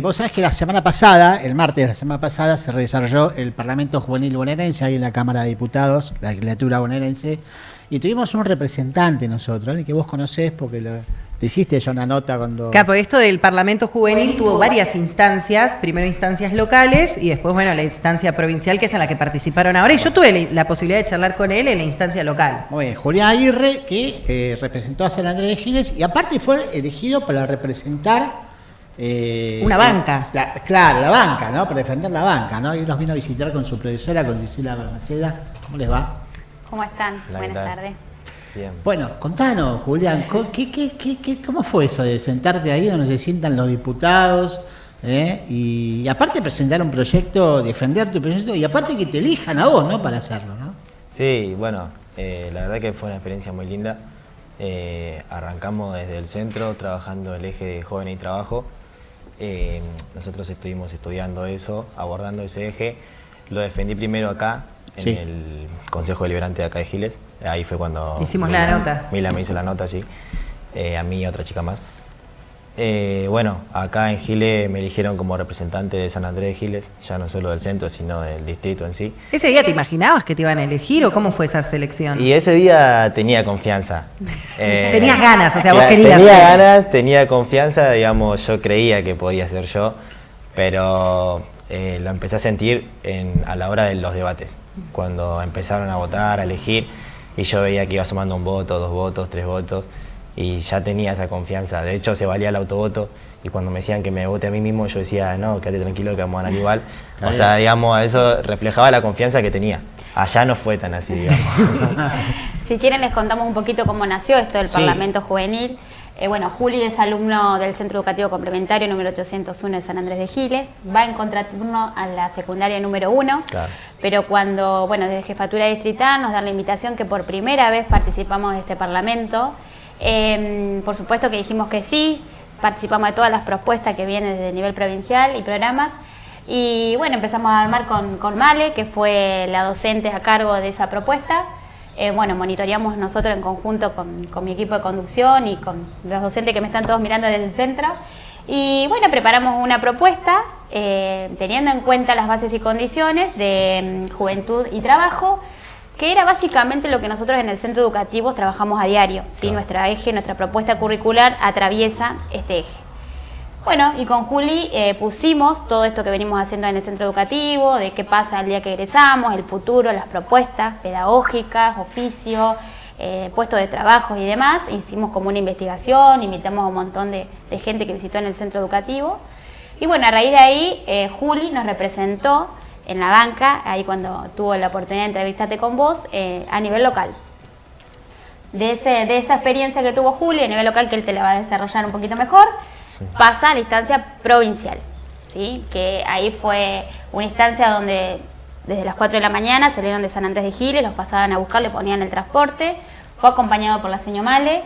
Vos sabés que la semana pasada, el martes de la semana pasada, se desarrolló el Parlamento Juvenil Bonaerense, ahí en la Cámara de Diputados, la legislatura bonaerense, y tuvimos un representante nosotros, el que vos conocés porque te hiciste ya una nota cuando... Capo, esto del Parlamento Juvenil tuvo varias instancias, primero instancias locales y después, bueno, la instancia provincial, que es en la que participaron ahora, y yo tuve la posibilidad de charlar con él en la instancia local. Muy bien, Julián Aguirre, que representó a San Andrés de Giles, y aparte fue elegido para representar... una banca. Claro, la banca, ¿no? Para defender la banca, ¿no? Y nos vino a visitar con su profesora, con Lucila Balmaceda. ¿Cómo les va? ¿Cómo están? Buenas tardes. Bien. Bueno, contanos, Julián, ¿cómo fue eso de sentarte ahí donde se sientan los diputados? Y aparte presentar un proyecto, defender tu proyecto, y aparte que te elijan a vos, ¿no? Para hacerlo, ¿no? Sí, bueno, la verdad que fue una experiencia muy linda. Arrancamos desde el centro, trabajando el eje de Jóvenes y Trabajo. Nosotros estuvimos estudiando eso, abordando ese eje. Lo defendí primero acá, en el Consejo Deliberante de acá de Giles. Ahí fue cuando... Hicimos la nota. Mila me hizo la nota, sí. A mí y a otra chica más. Bueno, acá en Giles me eligieron como representante de San Andrés de Giles, ya no solo del centro, sino del distrito en sí. ¿Ese día te imaginabas que te iban a elegir o cómo fue esa selección? Y ese día tenía confianza. Tenías ganas, o sea, vos querías. Tenía ganas, tenía confianza, digamos, yo creía que podía ser yo, pero lo empecé a sentir a la hora de los debates, cuando empezaron a votar, a elegir, y yo veía que iba sumando un voto, 2 votos, 3 votos, y ya tenía esa confianza. De hecho, se valía el autovoto, y cuando me decían que me vote a mí mismo, yo decía, no, quédate tranquilo que vamos a ganar igual. O sea, digamos, eso reflejaba la confianza que tenía. Allá no fue tan así, digamos. Si quieren les contamos un poquito cómo nació esto del Parlamento Juvenil. Bueno, Juli es alumno del Centro Educativo Complementario número 801 de San Andrés de Giles. Va en contraturno a la secundaria número 1. Claro. Pero cuando, bueno, desde Jefatura Distrital nos dan la invitación que por primera vez participamos de este Parlamento. Por supuesto que dijimos que sí, participamos de todas las propuestas que vienen desde el nivel provincial y programas. Y bueno, empezamos a armar con Male, que fue la docente a cargo de esa propuesta. Bueno, monitoreamos nosotros en conjunto con mi equipo de conducción y con los docentes que me están todos mirando desde el centro. Y bueno, preparamos una propuesta teniendo en cuenta las bases y condiciones de juventud y trabajo, que era básicamente lo que nosotros en el centro educativo trabajamos a diario, ¿sí? Claro. Nuestra propuesta curricular atraviesa este eje. Bueno, y con Juli pusimos todo esto que venimos haciendo en el centro educativo, de qué pasa el día que egresamos, el futuro, las propuestas pedagógicas, oficio, puestos de trabajo y demás. Hicimos como una investigación, invitamos a un montón de gente que visitó en el centro educativo. Y bueno, a raíz de ahí, Juli nos representó en la banca, ahí cuando tuvo la oportunidad de entrevistarte con vos, a nivel local. De esa experiencia que tuvo Juli a nivel local, que él te la va a desarrollar un poquito mejor, pasa a la instancia provincial, ¿sí? Que ahí fue una instancia donde desde las 4 de la mañana salieron de San Andrés de Giles, los pasaban a buscar, le ponían el transporte, fue acompañado por la señora Male,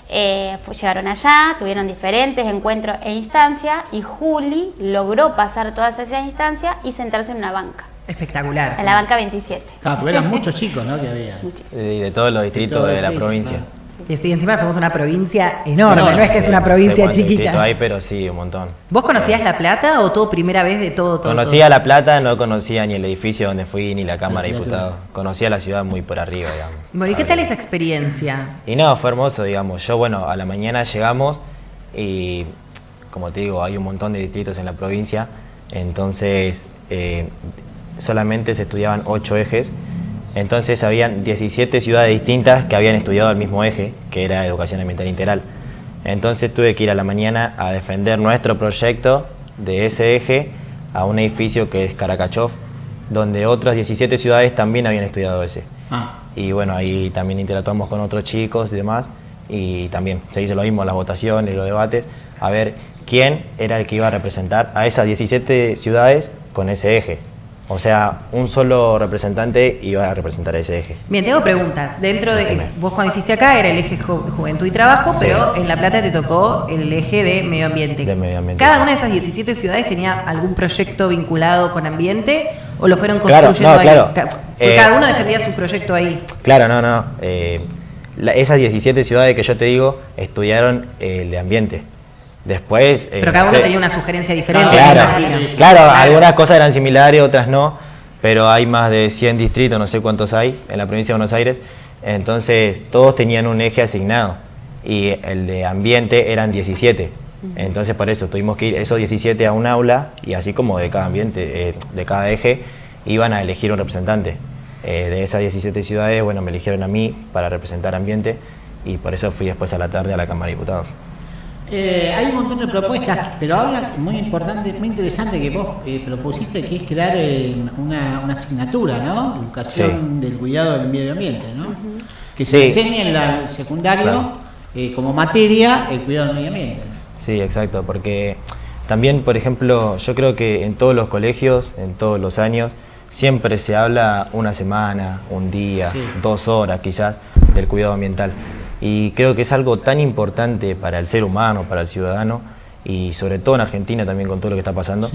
llegaron allá, tuvieron diferentes encuentros e instancias y Juli logró pasar todas esas instancias y sentarse en una banca. Espectacular. En la banca 27. Claro, porque eran muchos chicos, ¿no? Que había. Y de todos los distritos de la provincia. Claro. Y encima somos una provincia enorme, no es que es una provincia chiquita. Hay, pero sí, un montón. ¿Vos conocías La Plata o todo primera vez de todo? Conocía La Plata, no conocía ni el edificio donde fui, ni la Cámara de Diputados. Conocía la ciudad muy por arriba, digamos. Bueno, ¿y qué tal esa experiencia? Y no, fue hermoso, digamos. Yo, bueno, a la mañana llegamos y, como te digo, hay un montón de distritos en la provincia, entonces solamente se estudiaban 8 ejes. Entonces habían 17 ciudades distintas que habían estudiado el mismo eje, que era Educación Ambiental Integral. Entonces tuve que ir a la mañana a defender nuestro proyecto de ese eje a un edificio que es Caracachov, donde otras 17 ciudades también habían estudiado ese. Y bueno, ahí también interactuamos con otros chicos y demás, y también se hizo lo mismo, las votaciones, los debates, a ver quién era el que iba a representar a esas 17 ciudades con ese eje. O sea, un solo representante iba a representar ese eje. Bien, tengo preguntas. Dentro de vos cuando hiciste acá era el eje Juventud y Trabajo, sí, pero en La Plata te tocó el eje de Medio Ambiente. De Medio Ambiente. ¿Cada una de esas 17 ciudades tenía algún proyecto vinculado con ambiente o lo fueron construyendo ahí? Claro. Cada uno defendía su proyecto ahí. Claro, no. Esas 17 ciudades que yo te digo estudiaron el de ambiente. Después... Pero cada uno tenía una sugerencia diferente. Claro, algunas cosas eran similares, otras no, pero hay más de 100 distritos, no sé cuántos hay, en la provincia de Buenos Aires, entonces todos tenían un eje asignado y el de ambiente eran 17. Entonces por eso tuvimos que ir esos 17 a un aula y así como de cada ambiente, de cada eje, iban a elegir un representante. De esas 17 ciudades, bueno, me eligieron a mí para representar ambiente y por eso fui después a la tarde a la Cámara de Diputados. Hay un montón de propuestas, pero ahora muy importante, muy interesante que vos propusiste, que es crear una asignatura, ¿no? Educación del cuidado del medio ambiente, ¿no? Que se enseñe en el secundario como materia el cuidado del medio ambiente. Sí, exacto, porque también, por ejemplo, yo creo que en todos los colegios, en todos los años, siempre se habla una semana, un día, 2 horas quizás, del cuidado ambiental. Y creo que es algo tan importante para el ser humano, para el ciudadano, y sobre todo en Argentina también con todo lo que está pasando,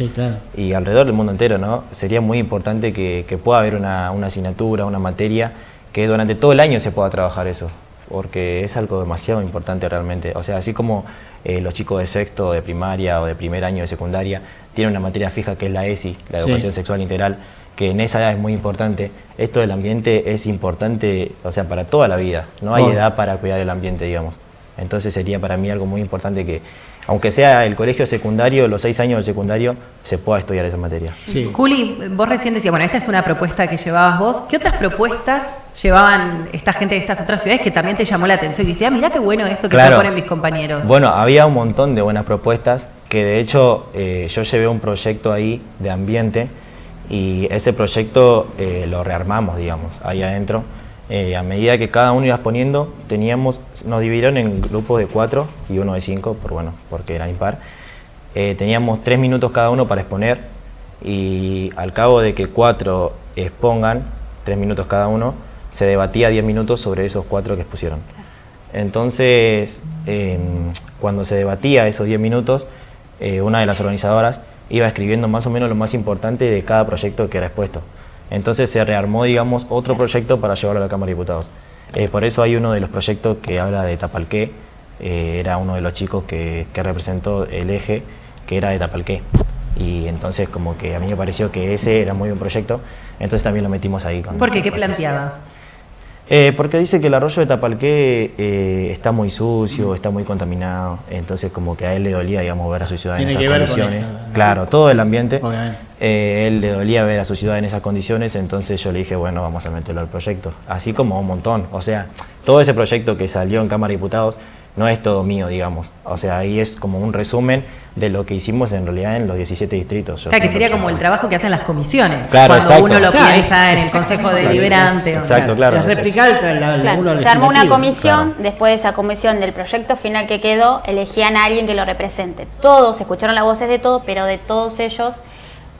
y alrededor del mundo entero, ¿no? Sería muy importante que pueda haber una asignatura, una materia, que durante todo el año se pueda trabajar eso, porque es algo demasiado importante realmente. O sea, así como los chicos de sexto, de primaria o de primer año de secundaria tienen una materia fija que es la ESI, la educación sexual integral, que en esa edad es muy importante. Esto del ambiente es importante, o sea, para toda la vida. No hay edad para cuidar el ambiente, digamos. Entonces sería para mí algo muy importante que, aunque sea el colegio secundario, los 6 años del secundario, se pueda estudiar esa materia. Juli, vos recién decías, bueno, esta es una propuesta que llevabas vos. ¿Qué otras propuestas llevaban esta gente de estas otras ciudades que también te llamó la atención? Y decías, mirá qué bueno esto que proponen mis compañeros. Bueno, había un montón de buenas propuestas, que de hecho yo llevé un proyecto ahí de ambiente, y ese proyecto lo rearmamos, digamos, ahí adentro. A medida que cada uno iba poniendo, nos dividieron en grupos de 4 y uno de 5, porque era impar. Teníamos 3 minutos cada uno para exponer, y al cabo de que 4 expongan, 3 minutos cada uno, se debatía 10 minutos sobre esos 4 que expusieron. Entonces, cuando se debatía esos 10 minutos, una de las organizadoras iba escribiendo más o menos lo más importante de cada proyecto que era expuesto. Entonces se rearmó, digamos, otro proyecto para llevarlo a la Cámara de Diputados. Por eso hay uno de los proyectos que habla de Tapalqué, era uno de los chicos que representó el eje, que era de Tapalqué. Y entonces como que a mí me pareció que ese era muy buen proyecto, entonces también lo metimos ahí. ¿Por qué? ¿Qué planteaba? Porque dice que el arroyo de Tapalqué está muy sucio, está muy contaminado, entonces como que a él le dolía, digamos, ver a su ciudad en esas condiciones. Claro, todo el ambiente, él le dolía ver a su ciudad en esas condiciones, entonces yo le dije, bueno, vamos a meterlo al proyecto. Así como un montón, o sea, todo ese proyecto que salió en Cámara de Diputados no es todo mío, digamos. O sea, ahí es como un resumen de lo que hicimos en realidad en los 17 distritos. Claro, que sería como el trabajo que hacen las comisiones. Claro, cuando uno lo piensa en el Consejo Deliberante. Exacto, claro. Es replicar se armó una comisión, después de esa comisión del proyecto final que quedó, elegían a alguien que lo represente. Todos escucharon las voces de todos, pero de todos ellos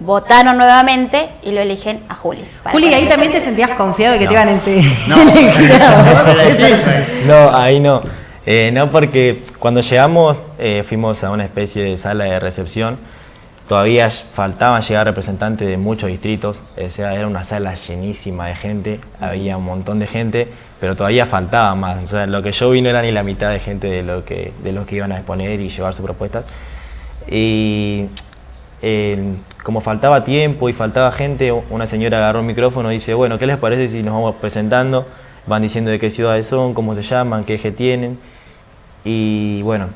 votaron nuevamente y lo eligen a Juli. Juli, ahí también te sentías confiado de que te iban a enseñar. No, ahí no. No, porque cuando llegamos fuimos a una especie de sala de recepción, todavía faltaban llegar representantes de muchos distritos, o sea, era una sala llenísima de gente, había un montón de gente, pero todavía faltaba más, o sea, lo que yo vi no era ni la mitad de gente de los que iban a exponer y llevar sus propuestas. Y como faltaba tiempo y faltaba gente, una señora agarró el micrófono y dice, bueno, ¿qué les parece si nos vamos presentando? Van diciendo de qué ciudades son, cómo se llaman, qué eje tienen. Y bueno,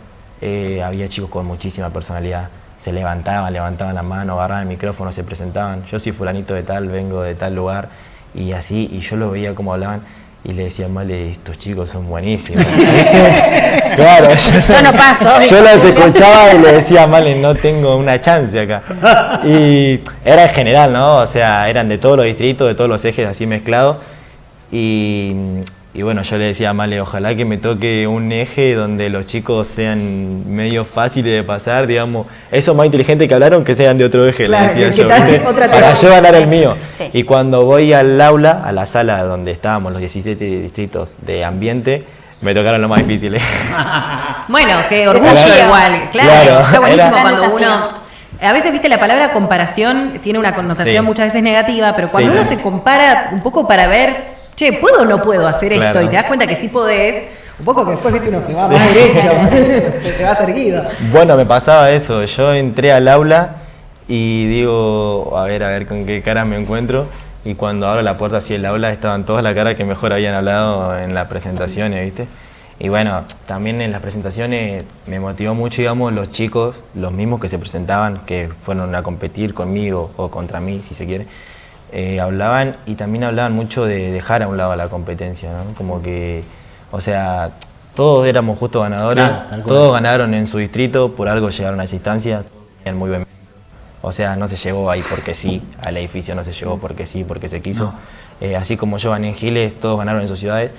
había chicos con muchísima personalidad. Se levantaban la mano, agarraban el micrófono, se presentaban. Yo soy fulanito de tal, vengo de tal lugar. Y así, y yo lo veía como hablaban. Y le decía, Male, estos chicos son buenísimos. Claro, yo no paso. Yo los escuchaba y le decía, Male, no tengo una chance acá. Y era en general, ¿no? O sea, eran de todos los distritos, de todos los ejes así mezclados. Y bueno, yo le decía a Male, ojalá que me toque un eje donde los chicos sean medio fáciles de pasar, digamos, esos más inteligentes que hablaron que sean de otro eje, claro, le decía yo, para yo ganar el mío. Sí. Y cuando voy al aula, a la sala donde estábamos los 17 distritos de ambiente, me tocaron lo más difíciles. Bueno, qué orgullo igual, claro. Está buenísimo cuando uno... A veces, viste, la palabra comparación tiene una connotación muchas veces negativa, pero cuando uno se compara un poco para ver, che, ¿puedo o no puedo hacer esto? Y te das cuenta que sí podés, Un poco que después, viste, uno se va más derecho, te va erguido. Bueno, me pasaba eso. Yo entré al aula y digo, a ver con qué cara me encuentro. Y cuando abro la puerta así del aula, estaban todas las caras que mejor habían hablado en las presentaciones, ¿viste? Y bueno, también en las presentaciones me motivó mucho, digamos, los chicos, los mismos que se presentaban, que fueron a competir conmigo o contra mí, si se quiere, hablaban y también hablaban mucho de dejar a un lado la competencia, ¿no? Como que, o sea, todos éramos justo ganadores, claro, todos ganaron en su distrito, por algo llegaron a esa instancia, todos tenían muy buen. O sea, no se llegó ahí porque sí, al edificio no se llegó porque sí, porque se quiso. No. Así como yo gané en Giles, todos ganaron en sus ciudades.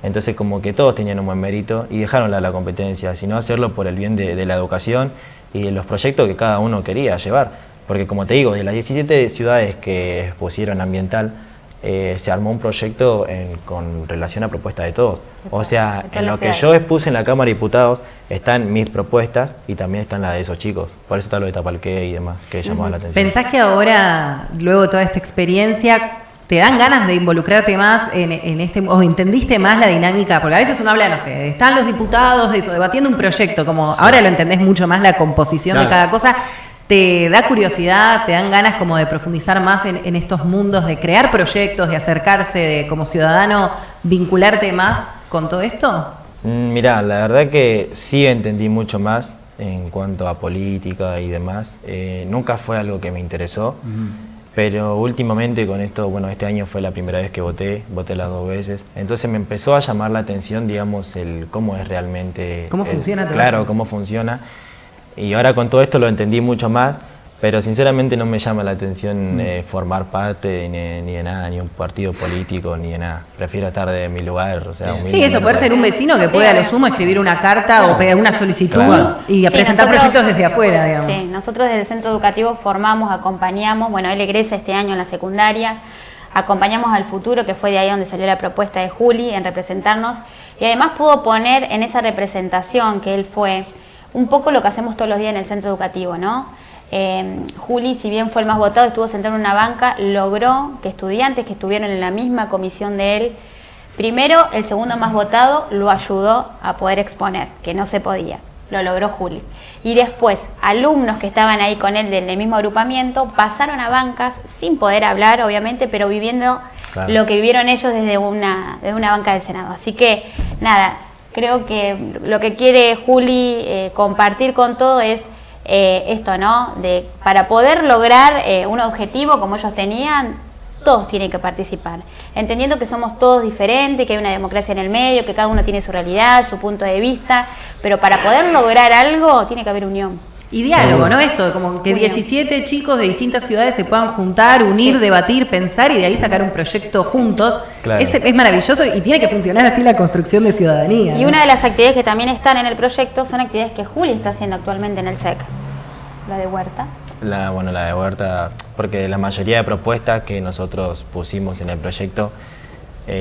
Entonces como que todos tenían un buen mérito y dejaron la competencia, sino hacerlo por el bien de la educación y de los proyectos que cada uno quería llevar. Porque como te digo, de las 17 ciudades que expusieron ambiental, se armó un proyecto con relación a propuestas de todos. O sea, en lo que yo expuse en la Cámara de Diputados están mis propuestas y también están las de esos chicos. Por eso está lo de Tapalqué y demás, que llamaba la atención. ¿Pensás que ahora, luego de toda esta experiencia, te dan ganas de involucrarte más en este, o entendiste más la dinámica? Porque a veces uno habla, no sé, están los diputados, de eso, debatiendo un proyecto, como sí. Ahora lo entendés mucho más la composición claro. De cada cosa. ¿Te da curiosidad, te dan ganas como de profundizar más en estos mundos, de crear proyectos, de acercarse, de como ciudadano, vincularte más con todo esto? Mirá, la verdad que sí entendí mucho más en cuanto a política y demás. Nunca fue algo que me interesó, pero últimamente con esto, bueno, este año fue la primera vez que voté las 2 veces. Entonces me empezó a llamar la atención, digamos, el cómo es realmente... ¿Cómo funciona? Claro, cómo funciona. Y ahora con todo esto lo entendí mucho más, pero sinceramente no me llama la atención formar parte ni de nada, ni un partido político, ni de nada. Prefiero estar de mi lugar. O sea, sí, eso, poder ser un vecino que puede a lo sumo escribir una carta o pegar una solicitud y presentar proyectos desde afuera, digamos. Sí, nosotros desde el centro educativo formamos, acompañamos, bueno, él egresa este año en la secundaria, acompañamos al futuro, que fue de ahí donde salió la propuesta de Juli en representarnos, y además pudo poner en esa representación que él fue un poco lo que hacemos todos los días en el centro educativo, ¿no? Juli, si bien fue el más votado, estuvo sentado en una banca, logró que estudiantes que estuvieron en la misma comisión de él, primero el segundo más votado lo ayudó a poder exponer, que no se podía, lo logró Juli. Y después, alumnos que estaban ahí con él del mismo agrupamiento, pasaron a bancas sin poder hablar, obviamente, pero viviendo claro. Lo que vivieron ellos desde una banca del Senado. Así que, nada, creo que lo que quiere Juli compartir con todo es esto, ¿no? Para poder lograr un objetivo como ellos tenían, todos tienen que participar. Entendiendo que somos todos diferentes, que hay una democracia en el medio, que cada uno tiene su realidad, su punto de vista, pero para poder lograr algo tiene que haber unión. Y diálogo, ¿no? Esto, como que 17 chicos de distintas ciudades se puedan juntar, unir, sí. Debatir, pensar y de ahí sacar un proyecto juntos. Claro. Es maravilloso y tiene que funcionar así la construcción de ciudadanía. Y ¿no? Una de las actividades que también están en el proyecto son actividades que Juli está haciendo actualmente en el SEC. La de Huerta. La de Huerta, porque la mayoría de propuestas que nosotros pusimos en el proyecto,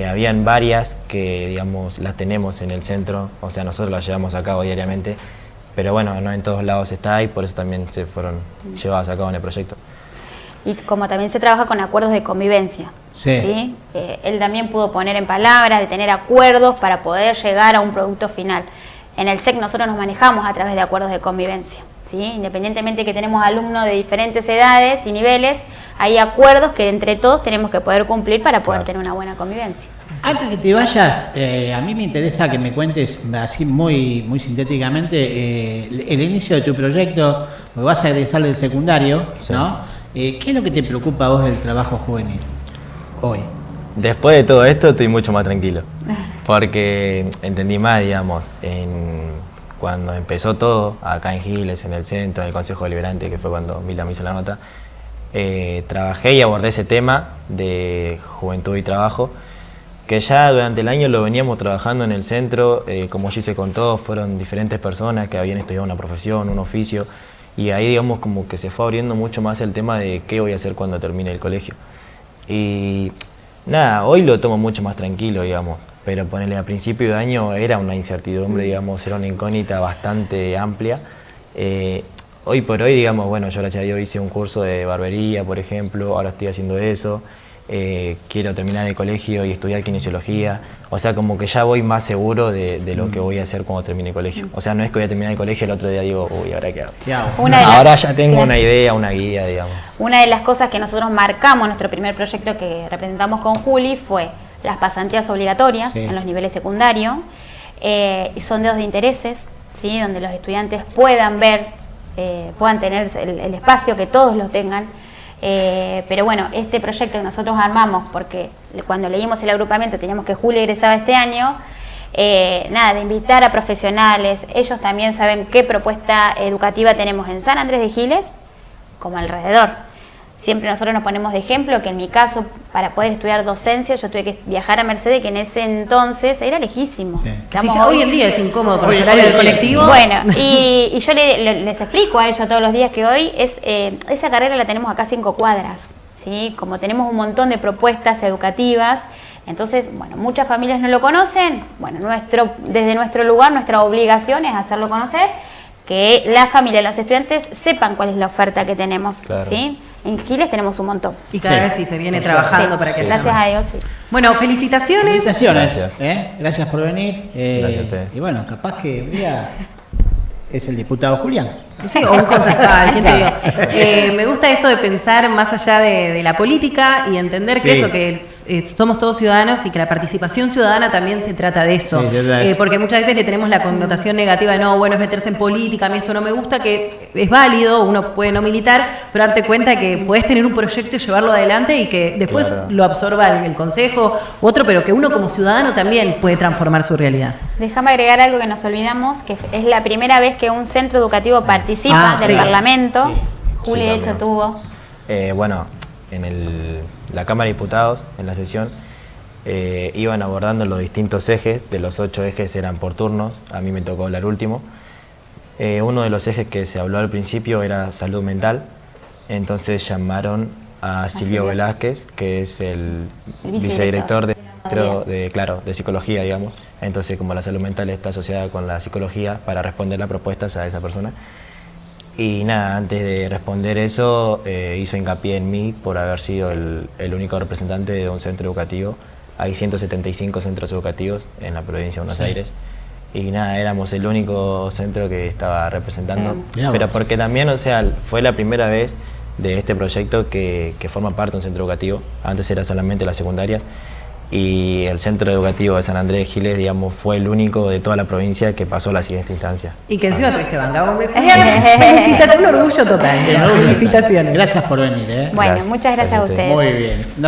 habían varias que, digamos, las tenemos en el centro, o sea, nosotros las llevamos a cabo diariamente. Pero bueno, no en todos lados está y por eso también se fueron llevadas a cabo en el proyecto. Y como también se trabaja con acuerdos de convivencia, ¿sí? Él también pudo poner en palabras de tener acuerdos para poder llegar a un producto final. En el SEC nosotros nos manejamos a través de acuerdos de convivencia, ¿sí? Independientemente que tenemos alumnos de diferentes edades y niveles, hay acuerdos que entre todos tenemos que poder cumplir para poder tener una buena convivencia. Antes que te vayas, a mí me interesa que me cuentes así muy sintéticamente el inicio de tu proyecto, porque vas a egresar del secundario, sí. ¿No? ¿Qué es lo que te preocupa a vos del trabajo juvenil hoy? Después de todo esto estoy mucho más tranquilo, porque entendí más, digamos, cuando empezó todo, acá en Giles, en el centro, en el Consejo Deliberante, que fue cuando Mila me hizo la nota, trabajé y abordé ese tema de juventud y trabajo, que ya durante el año lo veníamos trabajando en el centro, como ya se contó, fueron diferentes personas que habían estudiado una profesión, un oficio, y ahí digamos como que se fue abriendo mucho más el tema de qué voy a hacer cuando termine el colegio. Y nada, hoy lo tomo mucho más tranquilo, digamos, pero ponerle a principio de año era una incertidumbre, digamos, era una incógnita bastante amplia. Hoy por hoy, digamos, bueno, yo gracias a Dios hice un curso de barbería, por ejemplo, ahora estoy haciendo eso. quiero terminar el colegio y estudiar kinesiología. O sea, como que ya voy más seguro de lo que voy a hacer cuando termine el colegio. O sea, no es que voy a terminar el colegio y el otro día digo, uy, ¿ahora qué hago? Ahora ya tengo una idea, una guía, digamos. Una de las cosas que nosotros marcamos en nuestro primer proyecto que representamos con Juli fue las pasantías obligatorias en los niveles secundarios y sondeos de intereses, ¿sí? Donde los estudiantes puedan ver, puedan tener el espacio, que todos lo tengan. Pero bueno, este proyecto que nosotros armamos, porque cuando leímos el agrupamiento teníamos que Juli egresaba este año, nada, de invitar a profesionales. Ellos también saben qué propuesta educativa tenemos en San Andrés de Giles como alrededor. Siempre nosotros nos ponemos de ejemplo que en mi caso, para poder estudiar docencia, yo tuve que viajar a Mercedes, que en ese entonces era lejísimo. Sí. Hoy en día es incómodo por el horario del colectivo. Bueno, y yo les explico a ellos todos los días que hoy esa carrera la tenemos acá a 5 cuadras, ¿sí? Como tenemos un montón de propuestas educativas, entonces, bueno, muchas familias no lo conocen. Bueno, desde nuestro lugar, nuestra obligación es hacerlo conocer, que la familia, los estudiantes sepan cuál es la oferta que tenemos, ¿sí? En Giles tenemos un montón. Y cada vez se viene trabajando para que haya gracias más. a Dios, sí. Bueno, felicitaciones. Felicitaciones. Gracias. Gracias por venir. Gracias a ustedes. Y bueno, capaz que un día es el diputado Julián. Sí, o un concejal, ¿quién te digo? Me gusta esto de pensar más allá de la política y entender que eso, que somos todos ciudadanos y que la participación ciudadana también se trata de eso. Porque muchas veces le tenemos la connotación negativa de no, bueno, es meterse en política, a mí esto no me gusta, que es válido, uno puede no militar, pero darte cuenta que podés tener un proyecto y llevarlo adelante y que después lo absorba el consejo u otro, pero que uno como ciudadano también puede transformar su realidad. Déjame agregar algo que nos olvidamos, que es la primera vez que un centro educativo participa del Parlamento. Juli, de hecho, tuvo. Bueno, en la Cámara de Diputados, en la sesión, iban abordando los distintos ejes. De los 8 ejes eran por turnos, a mí me tocó hablar último. Uno de los ejes que se habló al principio era salud mental, entonces llamaron a Silvio Velázquez, que es el vicedirector de psicología, digamos. Entonces, como la salud mental está asociada con la psicología, para responder las propuestas a esa persona. Y nada, antes de responder eso, hizo hincapié en mí por haber sido el único representante de un centro educativo. Hay 175 centros educativos en la provincia de Buenos Aires. Y nada, éramos el único centro que estaba representando. Pero porque también, o sea, fue la primera vez de este proyecto que forma parte de un centro educativo. Antes era solamente las secundarias. Y el centro educativo de San Andrés de Giles, digamos, fue el único de toda la provincia que pasó a la siguiente instancia. Y que encima tuviste banca. Felicitaciones, un orgullo total. Felicitaciones. Gracias por venir. Bueno, muchas gracias a ustedes. Muy bien.